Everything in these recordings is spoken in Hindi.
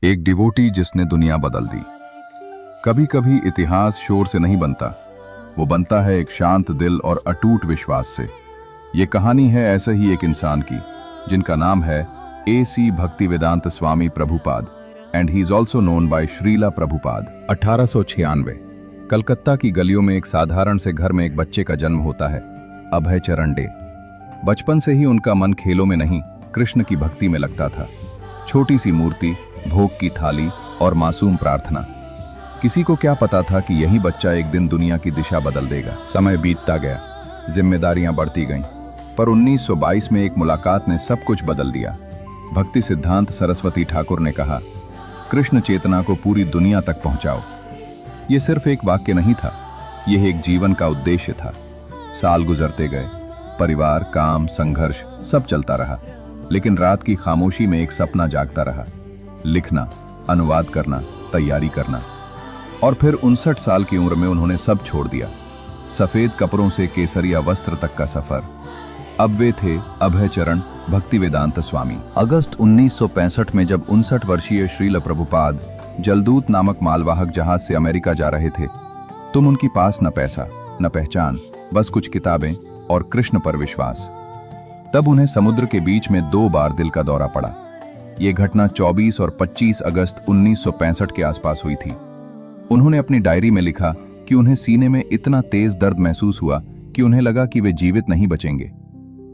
एक डिवोटी जिसने दुनिया बदल दी। कभी कभी इतिहास शोर से नहीं बनता, वो बनता है एक शांत दिल और अटूट विश्वास से। ये कहानी है ऐसे ही एक इंसान की, जिनका नाम है A.C. Bhaktivedanta Swami Prabhupada and he is also known by Srila Prabhupada. 1896 Calcutta की गलियों में एक साधारण से घर में एक बच्चे का जन्म होता है, अभय चरण डे। बचपन से ही उनका मन खेलों में नहीं, कृष्ण की भक्ति में लगता था। छोटी सी मूर्ति, भोग की थाली और मासूम प्रार्थना। किसी को क्या पता था कि यही बच्चा एक दिन दुनिया की दिशा बदल देगा। समय बीतता गया, जिम्मेदारियां बढ़ती गईं, पर 1922 में एक मुलाकात ने सब कुछ बदल दिया। भक्ति सिद्धांत सरस्वती ठाकुर ने कहा, कृष्ण चेतना को पूरी दुनिया तक पहुंचाओ। ये सिर्फ एक वाक्य नहीं था, यह एक जीवन का उद्देश्य था। साल गुजरते गए, परिवार, काम, संघर्ष सब चलता रहा, लेकिन रात की खामोशी में एक सपना जागता रहा। लिखना, अनुवाद करना, तैयारी करना। और फिर 59 साल की उम्र में उन्होंने सब छोड़ दिया। सफेद कपड़ों से केसरिया वस्त्र तक का सफर। अब वे थे अभय चरण भक्तिवेदांत स्वामी। अगस्त 1965 में जब 59 वर्षीय श्रील प्रभुपाद जलदूत नामक मालवाहक जहाज से अमेरिका जा रहे थे, तुम उनके पास न पैसा न पहचान, बस कुछ किताबें और कृष्ण पर विश्वास। तब उन्हें समुद्र के बीच में 2 बार दिल का दौरा पड़ा। यह घटना 24 और 25 अगस्त 1965 के आसपास हुई थी। उन्होंने अपनी डायरी में लिखा कि उन्हें सीने में इतना तेज दर्द महसूस हुआ कि उन्हें लगा कि वे जीवित नहीं बचेंगे।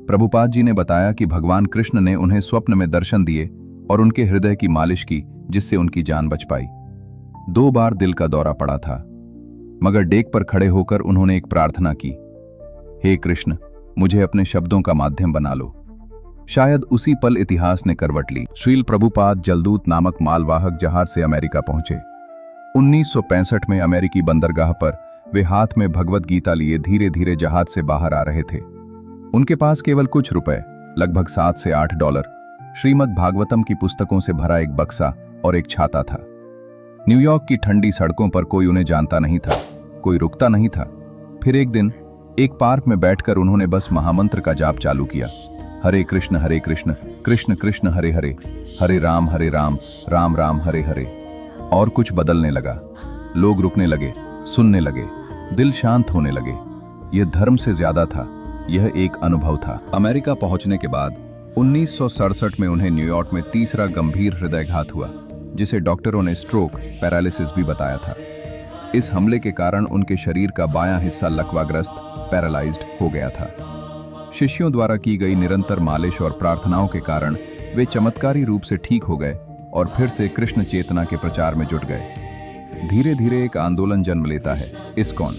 प्रभुपाद जी ने बताया कि भगवान कृष्ण ने उन्हें स्वप्न में दर्शन दिए और उनके हृदय की मालिश की, जिससे उनकी जान बच पाई। 2 बार दिल का दौरा पड़ा था, मगर डेक पर खड़े होकर उन्होंने एक प्रार्थना की, हे कृष्ण, मुझे अपने शब्दों का माध्यम बना लो। शायद उसी पल इतिहास ने करवट ली। श्रील प्रभुपाद जलदूत नामक मालवाहक जहाज से अमेरिका पहुंचे। 1965 में अमेरिकी बंदरगाह पर वे हाथ में भगवत गीता लिए धीरे धीरे जहाज से बाहर आ रहे थे। उनके पास केवल कुछ रुपए, लगभग 7 से 8 डॉलर, श्रीमद् भागवतम की पुस्तकों से भरा एक बक्सा और एक छाता था। न्यूयॉर्क की ठंडी सड़कों पर कोई उन्हें जानता नहीं था, कोई रुकता नहीं था। फिर एक दिन एक पार्क में बैठकर उन्होंने बस महामंत्र का जाप चालू किया, हरे कृष्ण कृष्ण कृष्ण हरे हरे, हरे राम राम राम हरे हरे। और कुछ बदलने लगा। लोग रुकने लगे, सुनने लगे, दिल शांत होने लगे। यह धर्म से ज्यादा था, यह एक अनुभव था। अमेरिका पहुंचने के बाद 1967 में उन्हें न्यूयॉर्क में तीसरा गंभीर हृदयघात हुआ, जिसे डॉक्टरों ने स्ट्रोक पैरालिसिस भी बताया था। इस हमले के कारण उनके शरीर का बायां हिस्सा लकवाग्रस्त, पैरालाइज्ड हो गया था। शिष्यों द्वारा की गई निरंतर मालिश और प्रार्थनाओं के कारण वे चमत्कारी रूप से ठीक हो गए और फिर से कृष्ण चेतना के प्रचार में जुट गए। धीरे धीरे एक आंदोलन जन्म लेता है, इस्कॉन।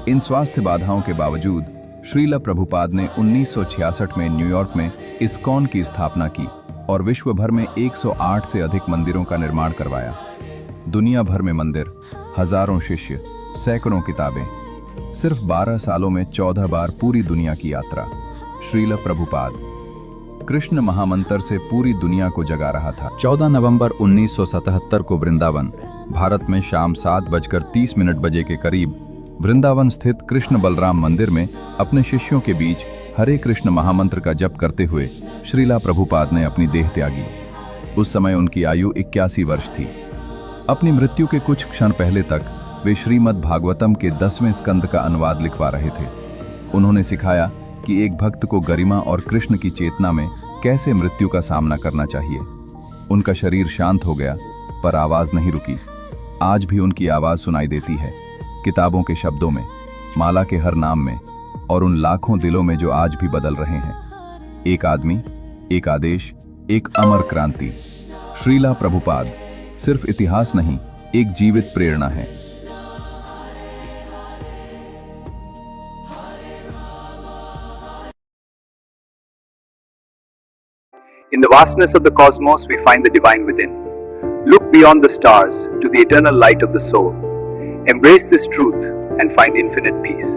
इन स्वास्थ्य बाधाओं के बावजूद श्रील प्रभुपाद ने 1966 में न्यूयॉर्क में इस्कॉन की स्थापना की और विश्व भर में 108 से अधिक मंदिरों का निर्माण करवाया। दुनिया भर में मंदिर, हजारों शिष्य, सैकड़ों किताबें। सिर्फ 12 सालों में 14 बार पूरी दुनिया की यात्रा। श्रील प्रभुपाद कृष्ण महामंत्र से पूरी दुनिया को जगा रहा था। 14 नवंबर 1977 को वृंदावन, भारत में शाम 7:30 के करीब वृंदावन स्थित कृष्ण बलराम मंदिर में अपने शिष्यों के बीच हरे कृष्ण महामंत्र का जप करते हुए श्रीला प्रभुपाद ने अपनी देह त्यागी। उस समय उनकी आयु 81 वर्ष थी। अपनी मृत्यु के कुछ क्षण पहले तक वे श्रीमद् भागवतम के 10वें स्कंद का अनुवाद लिखवा रहे थे। उन्होंने सिखाया कि एक भक्त को गरिमा और कृष्ण की चेतना में कैसे मृत्यु का सामना करना चाहिए। उनका शरीर शांत हो गया, पर आवाज नहीं रुकी। आज भी उनकी आवाज सुनाई देती है, किताबों के शब्दों में, माला के हर नाम में और उन लाखों दिलों में जो आज भी बदल रहे हैं। एक आदमी, एक आदेश, एक अमर क्रांति। श्रीला प्रभुपाद सिर्फ इतिहास नहीं, एक जीवित प्रेरणा है। In the vastness of the cosmos, we find the divine within. Look beyond the stars to the eternal light of the soul. Embrace this truth and find infinite peace.